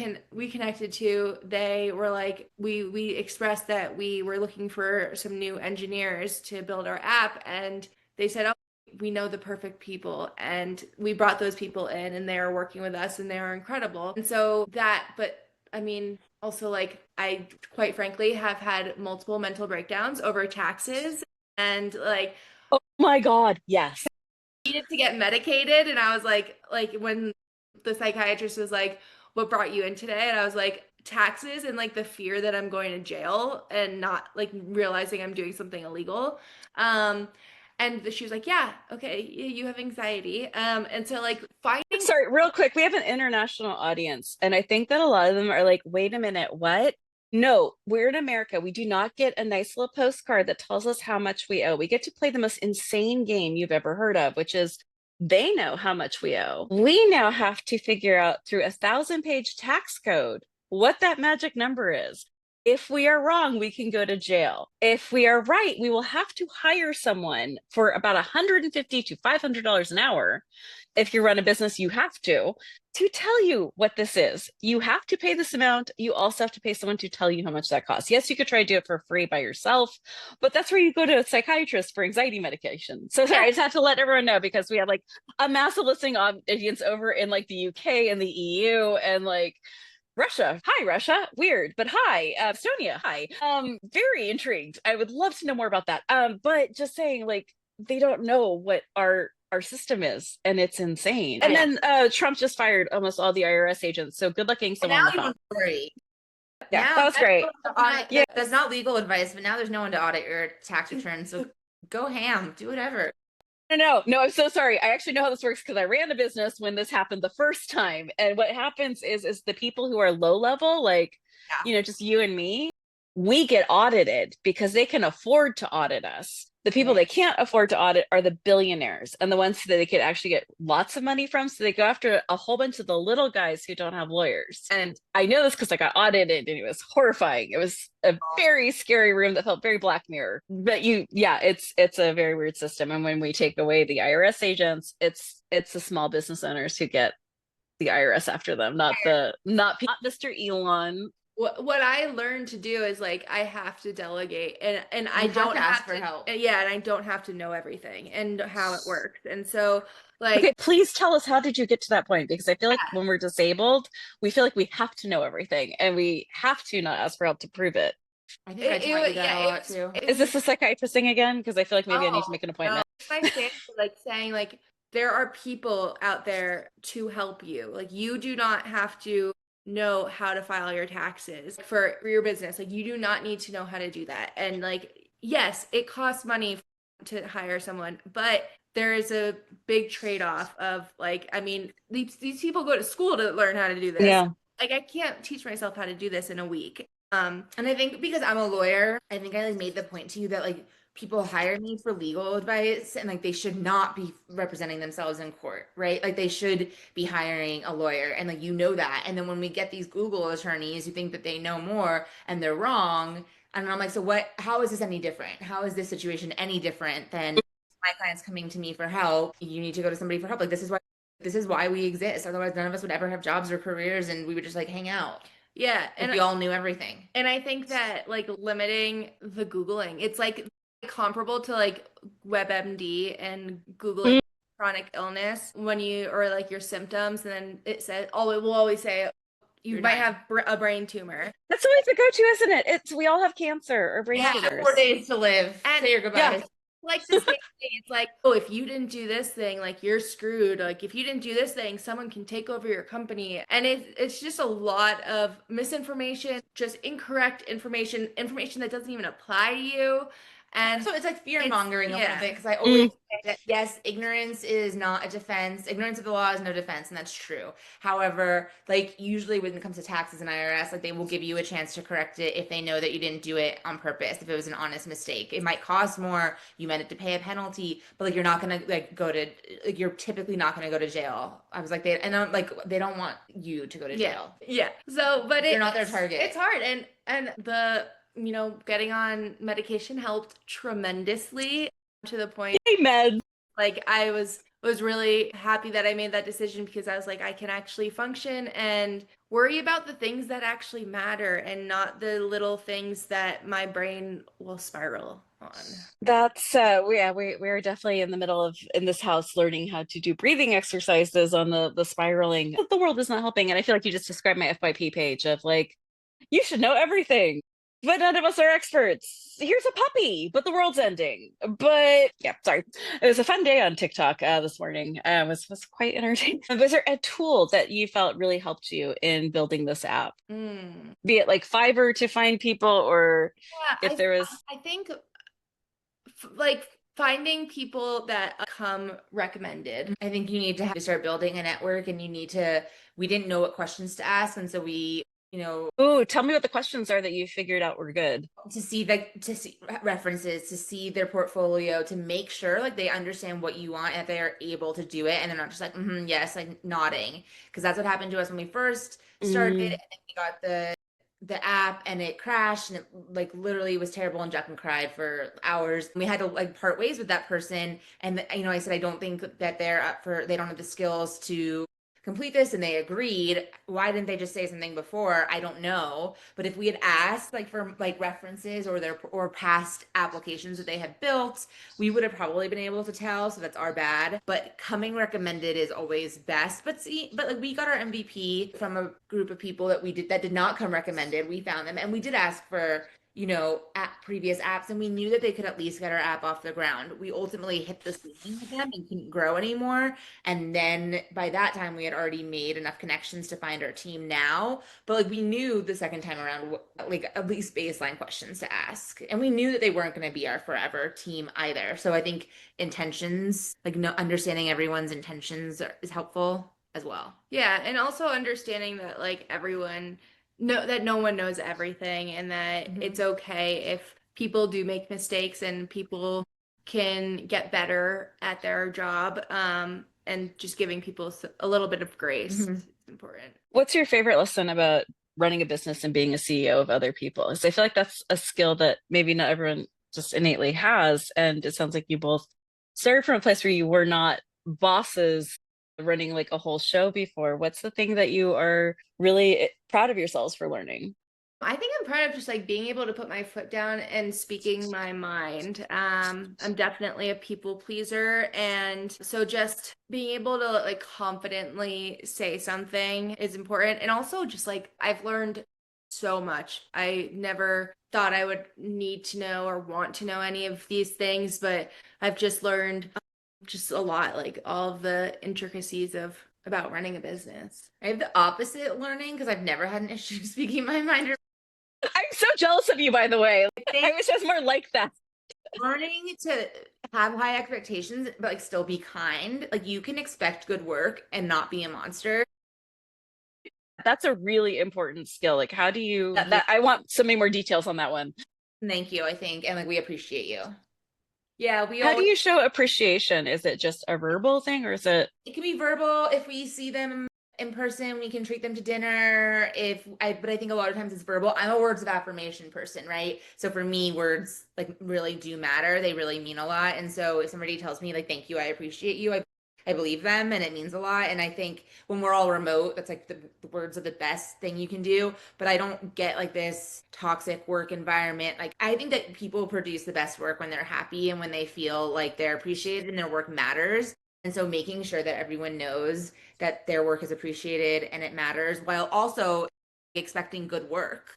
connected to, they were like, we expressed that we were looking for some new engineers to build our app, and they said, oh, we know the perfect people, and we brought those people in, and they are working with us, and they are incredible. And so that, but I mean, also like I quite frankly have had multiple mental breakdowns over taxes, and like Oh my God, yes. needed to get medicated. And I was like when the psychiatrist was like, what brought you in today? And I was like, taxes, and like the fear that I'm going to jail and not like realizing I'm doing something illegal. um and she was like, yeah, okay, you have anxiety. And so like finding. Sorry, real quick. We have an international audience, and I think that a lot of them are like, wait a minute, what? No, we're in America. We do not get a nice little postcard that tells us how much we owe. We get to play the most insane game you've ever heard of, which is they know how much we owe. We now have to figure out through 1,000-page tax code what that magic number is. If we are wrong, we can go to jail. If we are right, we will have to hire someone for about $150 to $500 an hour. If you run a business, you have to tell you what this is. You have to pay this amount. You also have to pay someone to tell you how much that costs. Yes, you could try to do it for free by yourself, but that's where you go to a psychiatrist for anxiety medication. So sorry, I just have to let everyone know, because we have like a massive listening audience over in like the UK and the EU, and like Russia. Hi, Russia. Weird, but hi, Estonia. Hi. Very intrigued. I would love to know more about that. But just saying, like, they don't know what our system is, and it's insane. Oh, And yeah. then Trump just fired almost all the IRS agents. So good luck getting And someone now on the you phone. don't worry. Yeah, Now that was great. Yeah. that's not legal advice, but now there's no one to audit your tax returns. So go ham, do whatever. No, I'm so sorry. I actually know how this works because I ran a business when this happened the first time. And what happens is the people who are low level, like, Yeah. just you and me, we get audited because they can afford to audit us. The people Right. they can't afford to audit are the billionaires and the ones that they could actually get lots of money from. So they go after a whole bunch of the little guys who don't have lawyers. And I know this because I got audited and it was horrifying. It was a very scary room that felt very Black Mirror. But yeah, it's a very weird system. And when we take away the IRS agents, it's the small business owners who get the IRS after them, not Mr. Elon. What I learned to do is like I have to delegate and I have don't to ask have for to help. yeah, and I don't have to know everything and how it works. And so like Okay, please tell us, how did you get to that point? Because I feel like when we're disabled, we feel like we have to know everything and we have to not ask for help to prove it. I think I taught you that a lot too. Is this a psychiatrist thing again? Because I feel like maybe I need to oh make an no, appointment. it's my family like saying like there are people out there to help you. Like you do not have to know how to file your taxes for your business. Like you do not need to know how to do that. And like yes, it costs money to hire someone, but there is a big trade-off of like I mean these people go to school to learn how to do this. Yeah. Like I can't teach myself how to do this in a week. And I think because I'm a lawyer, I think I like made the point to you that like people hire me for legal advice and like they should not be representing themselves in court, right? Like they should be hiring a lawyer and like you know that. And then when we get these Google attorneys who think that they know more and they're wrong, and I'm like, so what, how is this any different? How is this situation any different than my clients coming to me for help? You need to go to somebody for help. Like this is why we exist. Otherwise none of us would ever have jobs or careers and we would just like hang out. Yeah, If we all knew everything. and I think that like limiting the Googling, it's like comparable to like WebMD and Googling chronic illness when you or like your symptoms, and then it says, oh, it will always say you You're might dying. have a brain tumor. That's always the go-to, isn't it? It's we all have cancer or brain Yeah, tumors. 4 days to live. And Say your goodbyes. Yeah. Like the same thing. It's like, oh, if you didn't do this thing, like you're screwed. Like if you didn't do this thing, someone can take over your company. And it's just a lot of misinformation, just incorrect information, information that doesn't even apply to you. And So it's like fear mongering a little yeah. bit because I always say that yes, ignorance is not a defense. Ignorance of the law is no defense, and that's true. However, like usually when it comes to taxes and IRS, like they will give you a chance to correct it if they know that you didn't do it on purpose. If it was an honest mistake, it might cost more. You meant it to pay a penalty, but like you're not gonna like go to like you're typically not gonna go to jail. I was like they don't want you to go to jail. Yeah. So, but You're not their target. It's hard, and the getting on medication helped tremendously to the point Amen. like I was really happy that I made that decision because I was like I can actually function and worry about the things that actually matter and not the little things that my brain will spiral on. That's we're definitely in the middle of in this house learning how to do breathing exercises on the spiraling. The world is not helping, and I feel like you just described my FYP page of like you should know everything, but none of us are experts. Here's a puppy, but the world's ending. But yeah, sorry. It was a fun day on TikTok this morning. Was quite entertaining. Was there a tool that you felt really helped you in building this app? Be it like Fiverr to find people, or Yeah, if there was. I think like finding people that come recommended. I think you need to have to start building a network and we didn't know what questions to ask. And so Oh, tell me what the questions are that you figured out were good. to see references, to see their portfolio, to make sure like they understand what you want and they are able to do it. And they're not just like, yes, like nodding. Because that's what happened to us when we first started. And then we got the app and it crashed and it like literally was terrible and Jacqueline cried for hours. We had to like part ways with that person. And I said, I don't think that they don't have the skills to complete this and they agreed. Why didn't they just say something before? I don't know. But if we had asked like for like references or their or past applications that they had built, we would have probably been able to tell. So that's our bad. But coming recommended is always best. But see, but like we got our MVP from a group of people that did not come recommended. We found them and we did ask for previous apps, and we knew that they could at least get our app off the ground. We ultimately hit the ceiling with them and couldn't grow anymore. And then by that time, we had already made enough connections to find our team now. But like we knew the second time around, like at least baseline questions to ask. And we knew that they weren't going to be our forever team either. So I think intentions, like understanding everyone's intentions is helpful as well. Yeah, and also understanding that like everyone that no one knows everything and that it's okay if people do make mistakes and people can get better at their job, and just giving people a little bit of grace is important. What's your favorite lesson about running a business and being a CEO of other people? Because I feel like that's a skill that maybe not everyone just innately has. And it sounds like you both started from a place where you were not bosses running like a whole show before. What's the thing that you are really proud of yourselves for learning? I think I'm proud of just like being able to put my foot down and speaking my mind. I'm definitely a people pleaser. And so just being able to like confidently say something is important. And also just like I've learned so much. I never thought I would need to know or want to know any of these things, but I've just learned just a lot, like all of the intricacies of about running a business. I have the opposite learning because I've never had an issue speaking my mind. I'm so jealous of you, by the way. I wish I was more like that. Learning to have high expectations, but like still be kind. Like you can expect good work and not be a monster. That's a really important skill. Like, how do you, I want so many more details on that one. Thank you, I think. And like we appreciate you. Yeah, How do you show appreciation? Is it just a verbal thing or is it? It can be verbal. If we see them in person, we can treat them to dinner. But I think a lot of times it's verbal. I'm a words of affirmation person, right? So for me, words like really do matter. They really mean a lot. And so if somebody tells me like, thank you, I appreciate you, I believe them and it means a lot. And I think when we're all remote, that's like the words are the best thing you can do. But I don't get like this toxic work environment. Like I think that people produce the best work when they're happy and when they feel like they're appreciated and their work matters. And so making sure that everyone knows that their work is appreciated and it matters while also expecting good work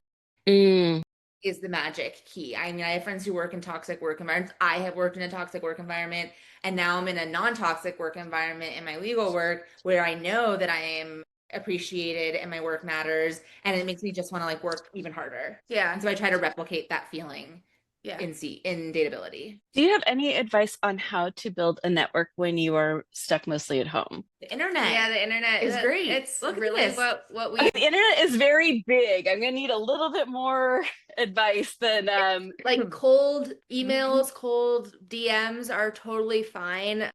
is the magic key. I mean, I have friends who work in toxic work environments. I have worked in a toxic work environment, and now I'm in a non-toxic work environment in my legal work where I know that I am appreciated and my work matters, and it makes me just want to like work even harder. Yeah. And so I try to replicate that feeling in Datability. Do you have any advice on how to build a network when you are stuck mostly at home? The internet. Yeah, the internet is great. It's Look really what we The internet is very big. I'm gonna need a little bit more advice than like cold emails, cold DMs are totally fine.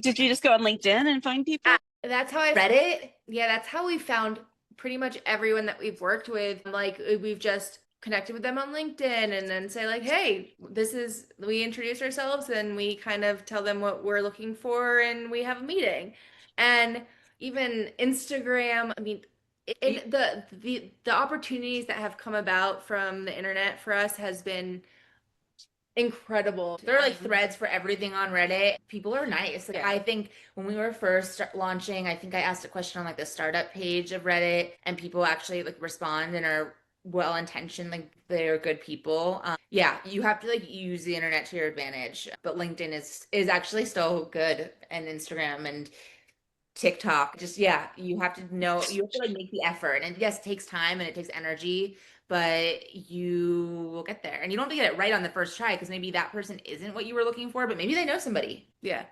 Did you just go on LinkedIn and find people? That's how I read it. Yeah, that's how we found pretty much everyone that we've worked with. Like we've just connected with them on LinkedIn and then say like, hey, we introduce ourselves and we kind of tell them what we're looking for and we have a meeting. And even Instagram, I mean, the opportunities that have come about from the internet for us has been incredible. There are like threads for everything on Reddit. People are nice. Like, I think when we were first launching, I think I asked a question on like the startup page of Reddit, and people actually like respond and are well intentioned. Like they're good people. Yeah, you have to like use the internet to your advantage. But LinkedIn is actually still good, and Instagram and TikTok. Just you have to know, you have to like make the effort. And yes, it takes time and it takes energy, but you will get there. And you don't have to get it right on the first try because maybe that person isn't what you were looking for, but maybe they know somebody. Yeah.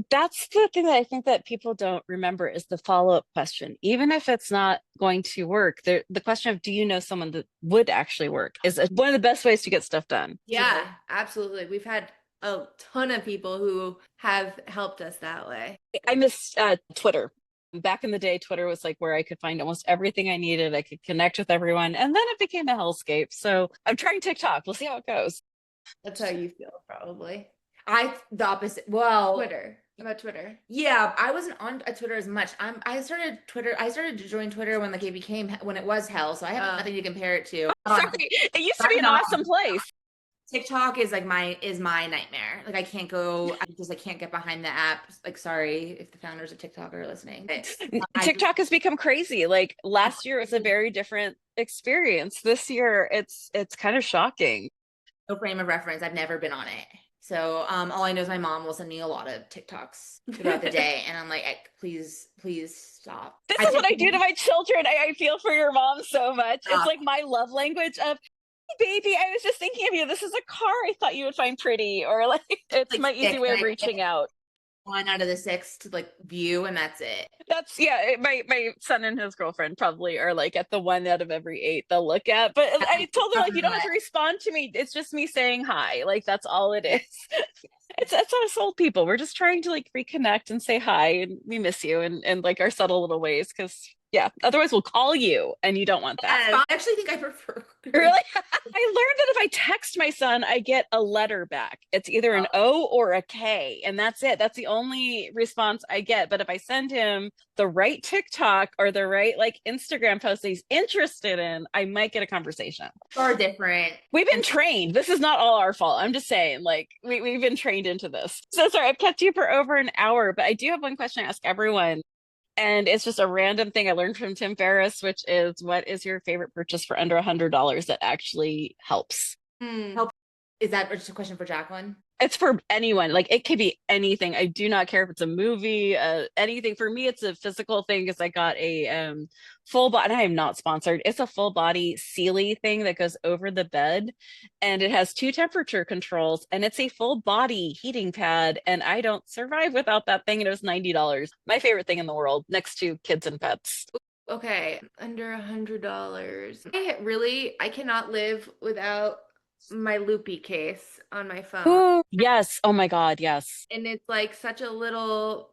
That's the thing that I think that people don't remember is the follow-up question. Even if it's not going to work, the question of do you know someone that would actually work is one of the best ways to get stuff done. Yeah, absolutely. We've had a ton of people who have helped us that way. I miss Twitter. Back in the day, Twitter was like where I could find almost everything I needed. I could connect with everyone, and then it became a hellscape. So I'm trying TikTok. We'll see how it goes. That's how you feel, probably. The opposite. Well, Twitter. About Twitter. Yeah, I wasn't on Twitter as much. I started to join Twitter when like when it was hell, so I have nothing to compare it to. Sorry, it used to be an awesome place. TikTok is like my nightmare. Like I can't get behind the app. Like sorry if the founders of TikTok are listening. TikTok has become crazy. Like last year it was a very different experience. This year it's kind of shocking. No frame of reference. I've never been on it. So all I know is my mom will send me a lot of TikToks throughout the day, and I'm like, please stop. This is what I do to my children. I feel for your mom so much. It's like my love language of, baby, I was just thinking of you. This is a car I thought you would find pretty, or like it's like my easy way of reaching out. 1 out of the 6 to like view, and that's it. That's my son and his girlfriend probably are like at the 1 out of every 8 they'll look at. But I told them like, you don't have to respond to me. It's just me saying hi. Like that's all it is. It's us old people. We're just trying to like reconnect and say hi, and we miss you and like our subtle little ways, because yeah, otherwise we'll call you and you don't want that. I actually think I prefer. Really? I learned that if I text my son, I get a letter back. It's either an O or a K, and that's it. That's the only response I get. But if I send him the right TikTok or the right like Instagram post that he's interested in, I might get a conversation. Far different. We've been trained. This is not all our fault. I'm just saying, like, we've been trained into this. So sorry, I've kept you for over an hour, but I do have one question I ask everyone. And it's just a random thing I learned from Tim Ferriss, which is, what is your favorite purchase for under $100 that actually helps? Help. Is that just a question for Jacqueline? It's for anyone. Like it could be anything. I do not care if it's a movie, anything. For me, it's a physical thing because I got a full body, and I am not sponsored. It's a full body Sealy thing that goes over the bed, and it has 2 temperature controls, and it's a full body heating pad. And I don't survive without that thing. And it was $90. My favorite thing in the world, next to kids and pets. Okay, under $100. I cannot live without my loopy case on my phone. Ooh, yes. Oh my God, yes. And it's like such a little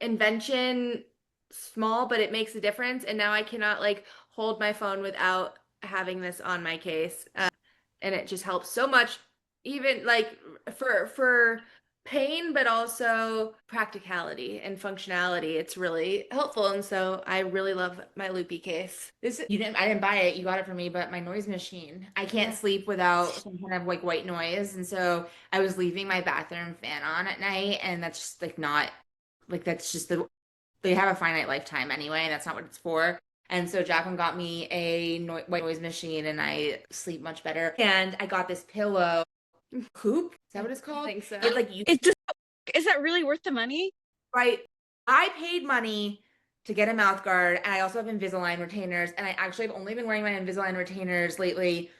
invention, small, but it makes a difference. And now I cannot like hold my phone without having this on my case. And it just helps so much, even like for pain, but also practicality and functionality. It's really helpful. And so I really love my loopy case. I didn't buy it. You got it for me, but my noise machine. I can't sleep without some kind of like white noise. And so I was leaving my bathroom fan on at night, and that's just like not like that's just they have a finite lifetime anyway, and that's not what it's for. And so Jacqueline got me a white noise machine, and I sleep much better. And I got this pillow. Coop? Is that what it's called? I think so. Is that really worth the money? Right. I paid money to get a mouth guard, and I also have Invisalign retainers, and I actually have only been wearing my Invisalign retainers lately,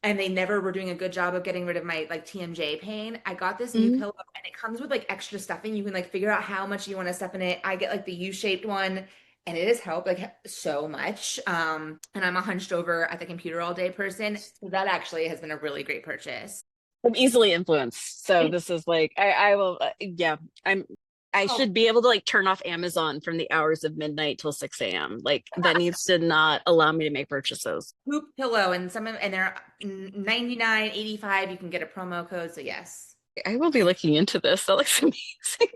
and they never were doing a good job of getting rid of my like TMJ pain. I got this new pillow, and it comes with like extra stuffing. You can like figure out how much you want to stuff in it. I get like the U-shaped one, and it has helped like so much. And I'm a hunched over at the computer all day person, so that actually has been a really great purchase. I'm easily influenced. So this is like, I will, yeah, I should be able to like turn off Amazon from the hours of midnight till 6 a.m. Like that needs to not allow me to make purchases. Coop pillow, and they're 99.85. You can get a promo code. So yes. I will be looking into this. That looks amazing.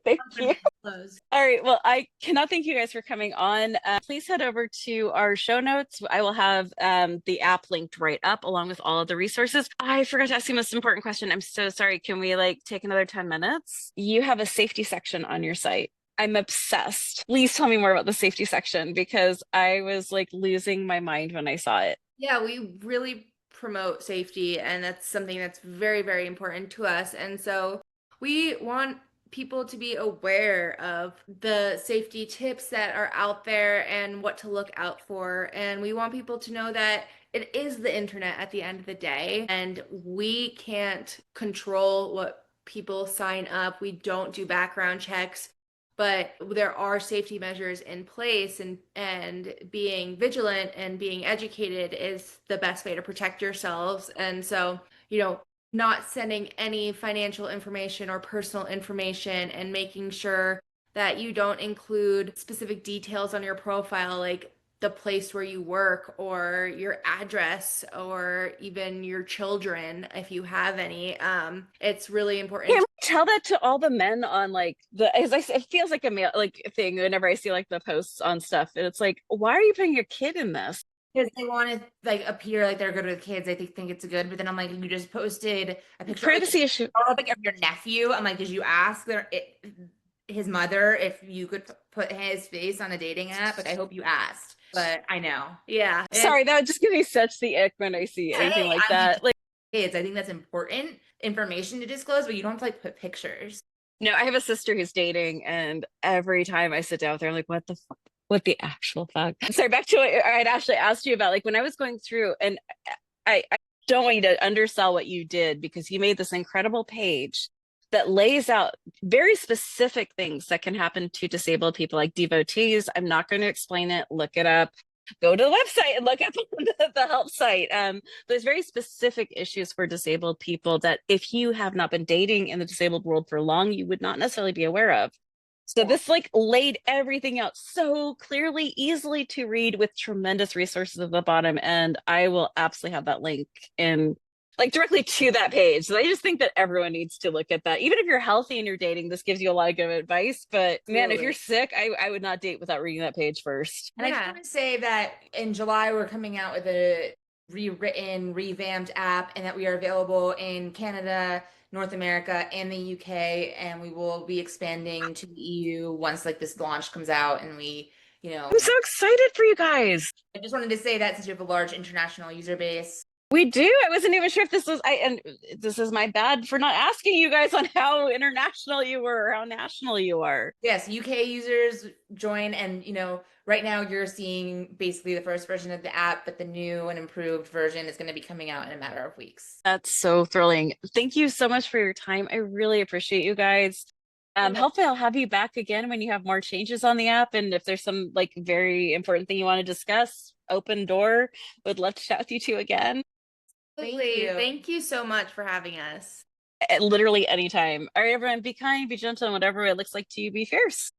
Thank you. All right. Well, I cannot thank you guys for coming on. Please head over to our show notes. I will have the app linked right up along with all of the resources. I forgot to ask you the most important question. I'm so sorry. Can we like take another 10 minutes? You have a safety section on your site. I'm obsessed. Please tell me more about the safety section, because I was like losing my mind when I saw it. Yeah, we really promote safety, and that's something that's very, very important to us. And so we want people to be aware of the safety tips that are out there and what to look out for. And we want people to know that it is the internet at the end of the day, and we can't control what people sign up. We don't do background checks, but there are safety measures in place, and being vigilant and being educated is the best way to protect yourselves. And so, not sending any financial information or personal information, and making sure that you don't include specific details on your profile, like the place where you work or your address or even your children if you have any. It's really important. Can't we tell that to all the men on like as I say, it feels like a male like thing whenever I see like the posts on stuff, and it's like, why are you putting your kid in this? Because they want to like appear like they're good with kids. I think it's good, but then I'm like, you just posted a picture Privacy issue. like of your nephew. I'm like, did you ask his mother if you could put his face on a dating app? Like, I hope you asked. But I know. Yeah. Sorry, that would just give me such the ick when I see anything like that. Like, kids, I think that's important information to disclose, but you don't have to like put pictures. no, I have a sister who's dating, and every time I sit down with her, I'm like, what the fuck? What the actual fuck? Sorry, back to what I'd actually asked you about. Like when I was going through, and I don't want you to undersell what you did, because you made this incredible page that lays out very specific things that can happen to disabled people, like devotees. I'm not going to explain it. Look it up. Go to the website and look up the help site. There's very specific issues for disabled people that if you have not been dating in the disabled world for long, you would not necessarily be aware of. So this like laid everything out so clearly, easily to read, with tremendous resources at the bottom. And I will absolutely have that link in like directly to that page. So I just think that everyone needs to look at that. Even if you're healthy and you're dating, this gives you a lot of good advice. But man, if you're sick, I would not date without reading that page first. And I just want to say that in July, we're coming out with a rewritten, revamped app, and that we are available in Canada, North America, and the UK, and we will be expanding to the EU once like this launch comes out, and we, I'm so excited for you guys. I just wanted to say that since you have a large international user base. We do. I wasn't even sure if this was and this is my bad for not asking you guys on how international you were or how national you are. Yes, UK users join, and right now you're seeing basically the first version of the app, but the new and improved version is going to be coming out in a matter of weeks. That's so thrilling. Thank you so much for your time. I really appreciate you guys. Hopefully I'll have you back again when you have more changes on the app, and if there's some like very important thing you want to discuss, open door. Would love to chat with you two again. Thank you so much for having us. Literally anytime. All right, everyone, be kind, be gentle, and whatever it looks like to you, be fierce.